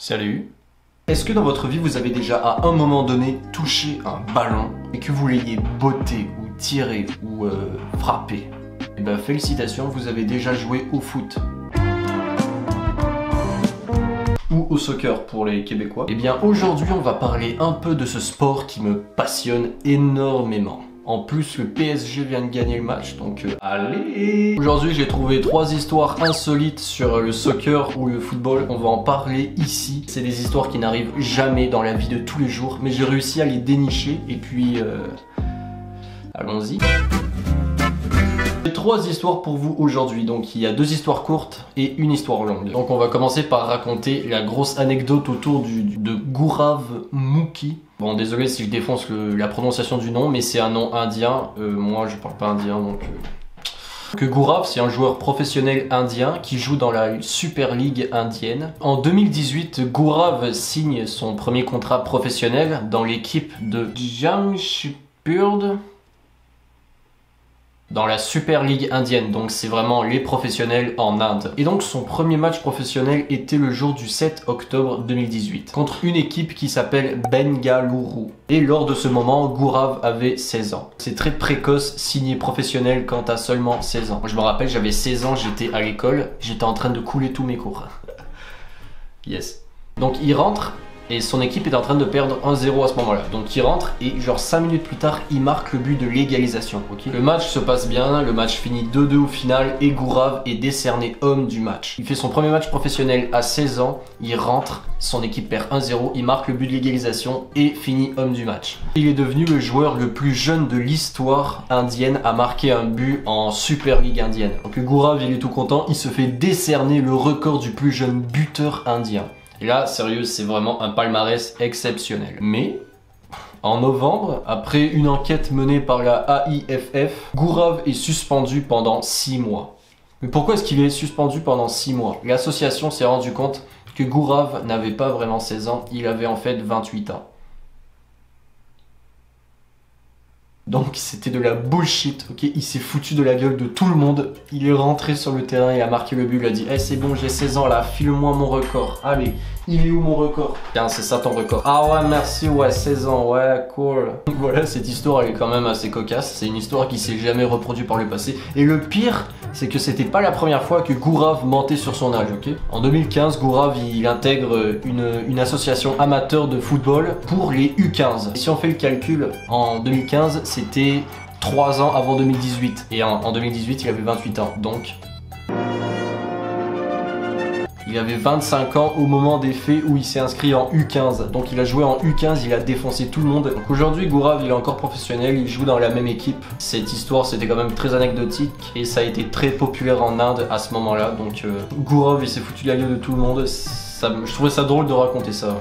Salut. Est-ce que dans votre vie vous avez déjà à un moment donné touché un ballon et que vous l'ayez botté ou tiré ou frappé? Eh ben félicitations, vous avez déjà joué au foot. Ou au soccer pour les Québécois. Eh bien aujourd'hui on va parler un peu de ce sport qui me passionne énormément. En plus, le PSG vient de gagner le match, donc allez! Aujourd'hui, j'ai trouvé 3 histoires insolites sur le soccer ou le football. On va en parler ici. C'est des histoires qui n'arrivent jamais dans la vie de tous les jours, mais j'ai réussi à les dénicher. Et puis, allons-y. J'ai 3 histoires pour vous aujourd'hui. Donc, il y a 2 histoires courtes et une histoire longue. Donc, on va commencer par raconter la grosse anecdote autour de Gaurav Mukhi. Bon, désolé si je défonce la prononciation du nom, mais c'est un nom indien. Moi, je parle pas indien, donc... Que Gaurav, c'est un joueur professionnel indien qui joue dans la Super League indienne. En 2018, Gaurav signe son premier contrat professionnel dans l'équipe de Jamshedpur dans la Super League indienne, donc c'est vraiment les professionnels en Inde. Et donc son premier match professionnel était le jour du 7 octobre 2018, contre une équipe qui s'appelle Bengaluru. Et lors de ce moment, Gaurav avait 16 ans. C'est très précoce, signé professionnel quand t'as seulement 16 ans. Moi, je me rappelle, j'avais 16 ans, j'étais à l'école, j'étais en train de couler tous mes cours. Yes. Donc il rentre, et son équipe est en train de perdre 1-0 à ce moment-là. Donc il rentre et genre 5 minutes plus tard, il marque le but de l'égalisation. Okay, le match se passe bien, le match finit 2-2 au final et Gaurav est décerné homme du match. Il fait son premier match professionnel à 16 ans, il rentre, son équipe perd 1-0, il marque le but de l'égalisation et finit homme du match. Il est devenu le joueur le plus jeune de l'histoire indienne à marquer un but en Super League indienne. Donc Gaurav, il est tout content, il se fait décerner le record du plus jeune buteur indien. Et là, sérieux, c'est vraiment un palmarès exceptionnel. Mais, en novembre, après une enquête menée par la AIFF, Gaurav est suspendu pendant 6 mois. Mais pourquoi est-ce qu'il est suspendu pendant 6 mois? L'association s'est rendu compte que Gaurav n'avait pas vraiment 16 ans, il avait en fait 28 ans. Donc c'était de la bullshit, ok? Il s'est foutu de la gueule de tout le monde. Il est rentré sur le terrain, il a marqué le but, il a dit hey, c'est bon, j'ai 16 ans là, file-moi mon record. Allez, il est où mon record? Tiens, c'est ça ton record. Ah ouais, merci, ouais, 16 ans, ouais, cool. Voilà, cette histoire, elle est quand même assez cocasse. C'est une histoire qui s'est jamais reproduite par le passé. Et le pire, c'est que c'était pas la première fois que Gaurav mentait sur son âge, ok? En 2015, Gaurav, il intègre une association amateur de football pour les U15. Et si on fait le calcul, en 2015, c'était 3 ans avant 2018. Et en 2018, il avait 28 ans. Donc, il avait 25 ans au moment des faits où il s'est inscrit en U15. Donc il a joué en U15, il a défoncé tout le monde. Donc aujourd'hui, Gaurav, il est encore professionnel, il joue dans la même équipe. Cette histoire, c'était quand même très anecdotique et ça a été très populaire en Inde à ce moment-là. Donc Gaurav, il s'est foutu de la gueule de tout le monde. Je trouvais ça drôle de raconter ça.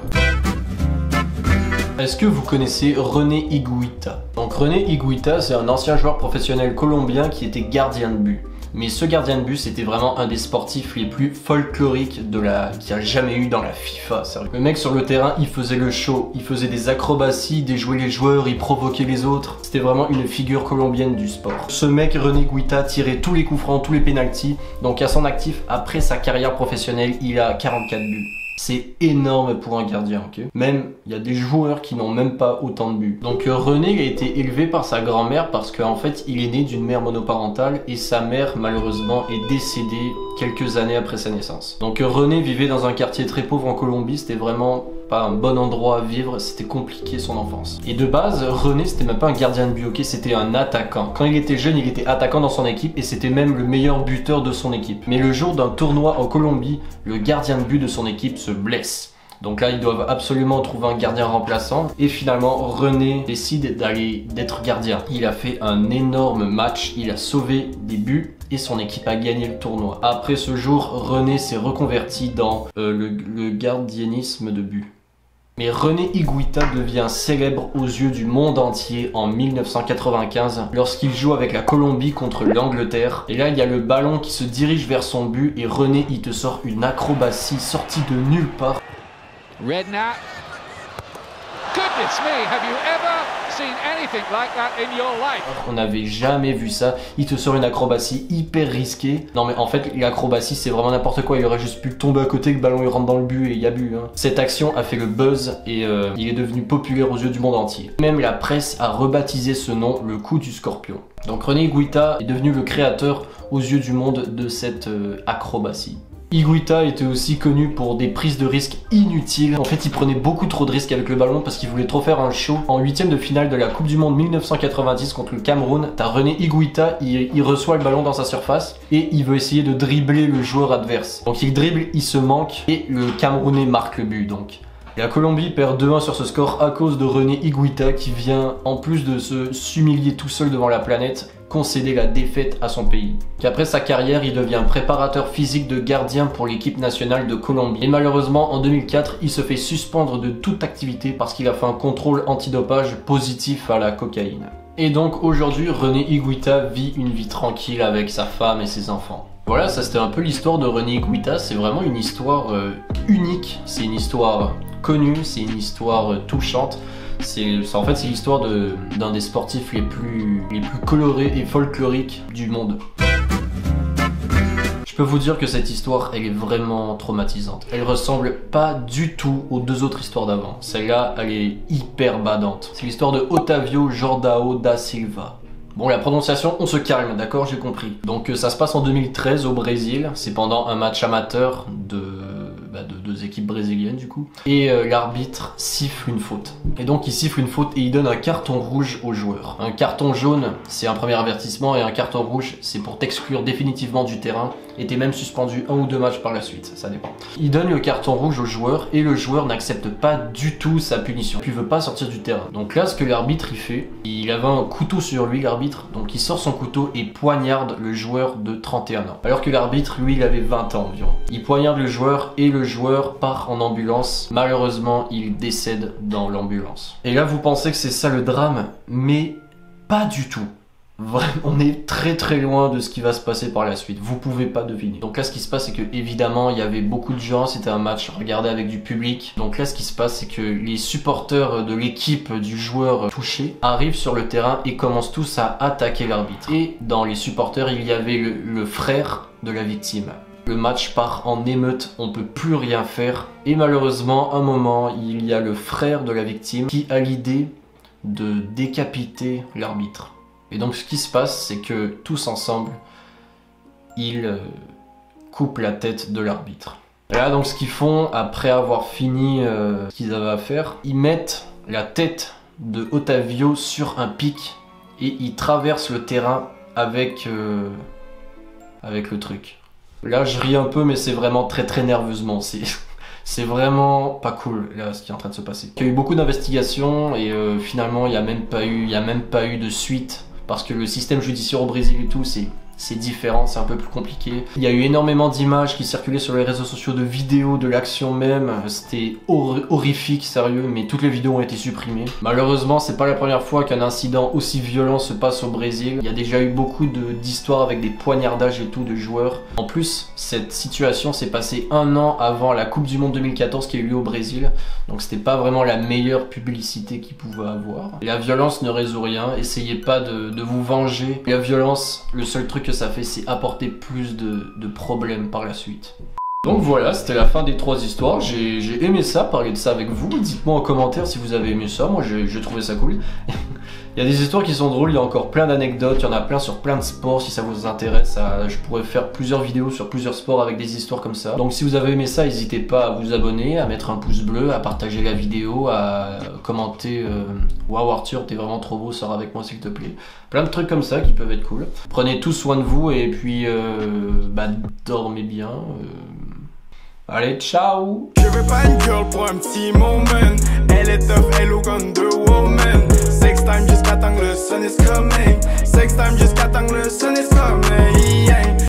Est-ce que vous connaissez René Higuita? Donc René Higuita, c'est un ancien joueur professionnel colombien qui était gardien de but. Mais ce gardien de but, c'était vraiment un des sportifs les plus folkloriques qu'il y a jamais eu dans la FIFA. Sérieux. Le mec sur le terrain, il faisait le show, il faisait des acrobaties, déjouait les joueurs, il provoquait les autres. C'était vraiment une figure colombienne du sport. Ce mec, René Higuita, tirait tous les coups francs, tous les pénaltys. Donc à son actif, après sa carrière professionnelle, il a 44 buts. C'est énorme pour un gardien, ok? Même, il y a des joueurs qui n'ont même pas autant de buts. Donc René, il a été élevé par sa grand-mère parce qu'en fait, il est né d'une mère monoparentale et sa mère, malheureusement, est décédée quelques années après sa naissance. Donc René vivait dans un quartier très pauvre en Colombie, c'était vraiment pas un bon endroit à vivre, c'était compliqué son enfance. Et de base, René, c'était même pas un gardien de but, ok? C'était un attaquant. Quand il était jeune, il était attaquant dans son équipe et c'était même le meilleur buteur de son équipe. Mais le jour d'un tournoi en Colombie, le gardien de but de son équipe se blesse. Donc là, ils doivent absolument trouver un gardien remplaçant. Et finalement, René décide d'être gardien. Il a fait un énorme match, il a sauvé des buts et son équipe a gagné le tournoi. Après ce jour, René s'est reconverti dans le gardiennisme de but. Mais René Higuita devient célèbre aux yeux du monde entier en 1995 lorsqu'il joue avec la Colombie contre l'Angleterre. Et là, il y a le ballon qui se dirige vers son but et René, il te sort une acrobatie sortie de nulle part. Redknapp. Goodness me, have you ever On n'avait jamais vu ça. Il te sort une acrobatie hyper risquée. Non mais en fait l'acrobatie c'est vraiment n'importe quoi. Il aurait juste pu tomber à côté, que le ballon il rentre dans le but et il y a but. Cette action a fait le buzz et il est devenu populaire aux yeux du monde entier. Même la presse a rebaptisé ce nom le coup du scorpion. Donc René Higuita est devenu le créateur aux yeux du monde de cette acrobatie. Higuita était aussi connu pour des prises de risques inutiles. En fait, il prenait beaucoup trop de risques avec le ballon parce qu'il voulait trop faire un show. En 8e de finale de la Coupe du Monde 1990 contre le Cameroun, t'as René Higuita, il reçoit le ballon dans sa surface et il veut essayer de dribbler le joueur adverse. Donc il dribble, il se manque et le Camerounais marque le but donc. La Colombie perd 2-1 sur ce score à cause de René Higuita qui vient, en plus de s'humilier tout seul devant la planète, concéder la défaite à son pays. Qu'après sa carrière, il devient préparateur physique de gardien pour l'équipe nationale de Colombie. Et malheureusement, en 2004, il se fait suspendre de toute activité parce qu'il a fait un contrôle antidopage positif à la cocaïne. Et donc aujourd'hui, René Higuita vit une vie tranquille avec sa femme et ses enfants. Voilà, ça c'était un peu l'histoire de René Higuita. C'est vraiment une histoire unique, c'est une histoire connue, c'est une histoire touchante. En fait, c'est l'histoire d'un des sportifs les plus colorés et folkloriques du monde. Je peux vous dire que cette histoire, elle est vraiment traumatisante. Elle ressemble pas du tout aux deux autres histoires d'avant. Celle-là, elle est hyper badante. C'est l'histoire de Otávio Jordão da Silva. Bon, la prononciation, on se calme, d'accord, j'ai compris. Donc ça se passe en 2013 au Brésil. C'est pendant un match amateur de deux équipes brésiliennes du coup. Et l'arbitre siffle une faute. Et donc il siffle une faute et il donne un carton rouge au joueur. Un carton jaune, c'est un premier avertissement et un carton rouge, c'est pour t'exclure définitivement du terrain et t'es même suspendu 1 ou 2 matchs par la suite, ça dépend. Il donne le carton rouge au joueur et le joueur n'accepte pas du tout sa punition. Il veut pas sortir du terrain. Donc là, ce que l'arbitre il fait, il avait un couteau sur lui, l'arbitre, donc il sort son couteau et poignarde le joueur de 31 ans. Alors que l'arbitre, lui, il avait 20 ans environ. Il poignarde le joueur et le joueur part en ambulance. Malheureusement, il décède dans l'ambulance. Et là, vous pensez que c'est ça le drame, mais pas du tout. Vraiment, on est très très loin de ce qui va se passer par la suite. Vous pouvez pas deviner. Donc là, ce qui se passe, c'est que évidemment, il y avait beaucoup de gens. C'était un match regardé avec du public. Donc là, ce qui se passe, c'est que les supporters de l'équipe du joueur touché arrivent sur le terrain et commencent tous à attaquer l'arbitre. Et dans les supporters, il y avait le frère de la victime. Le match part en émeute, on peut plus rien faire. Et malheureusement, à un moment, il y a le frère de la victime qui a l'idée de décapiter l'arbitre. Et donc ce qui se passe, c'est que tous ensemble, ils coupent la tête de l'arbitre. Et là, donc ce qu'ils font, après avoir fini ce qu'ils avaient à faire, ils mettent la tête de Otávio sur un pic et ils traversent le terrain avec le truc. Là, je ris un peu, mais c'est vraiment très très nerveusement. C'est vraiment pas cool là ce qui est en train de se passer. Il y a eu beaucoup d'investigations et finalement il n'y a même pas eu de suite. Parce que le système judiciaire au Brésil et tout, c'est différent, c'est un peu plus compliqué. Il y a eu énormément d'images qui circulaient sur les réseaux sociaux, de vidéos de l'action même. C'était horrifique, sérieux, mais toutes les vidéos ont été supprimées. Malheureusement, c'est pas la première fois qu'un incident aussi violent se passe au Brésil. Il y a déjà eu beaucoup d'histoires avec des poignardages et tout de joueurs. En plus, cette situation s'est passée 1 an avant la Coupe du Monde 2014 qui a eu lieu au Brésil. Donc c'était pas vraiment la meilleure publicité qu'ils pouvaient avoir. La violence ne résout rien, essayez pas de vous venger. La violence, le seul truc que ça fait, c'est apporter plus de problèmes par la suite. Donc voilà, c'était la fin des 3 histoires. J'ai aimé ça, parler de ça avec vous. Dites-moi en commentaire si vous avez aimé ça. Moi, j'ai trouvé ça cool. Il y a des histoires qui sont drôles, il y a encore plein d'anecdotes, il y en a plein sur plein de sports. Si ça vous intéresse, je pourrais faire plusieurs vidéos sur plusieurs sports avec des histoires comme ça. Donc si vous avez aimé ça, n'hésitez pas à vous abonner, à mettre un pouce bleu, à partager la vidéo, à commenter Waouh Arthur, t'es vraiment trop beau, sors avec moi s'il te plaît. Plein de trucs comme ça qui peuvent être cool. Prenez tout soin de vous et puis dormez bien. Allez, ciao! Je veux pas une girl pour un petit moment. Elle est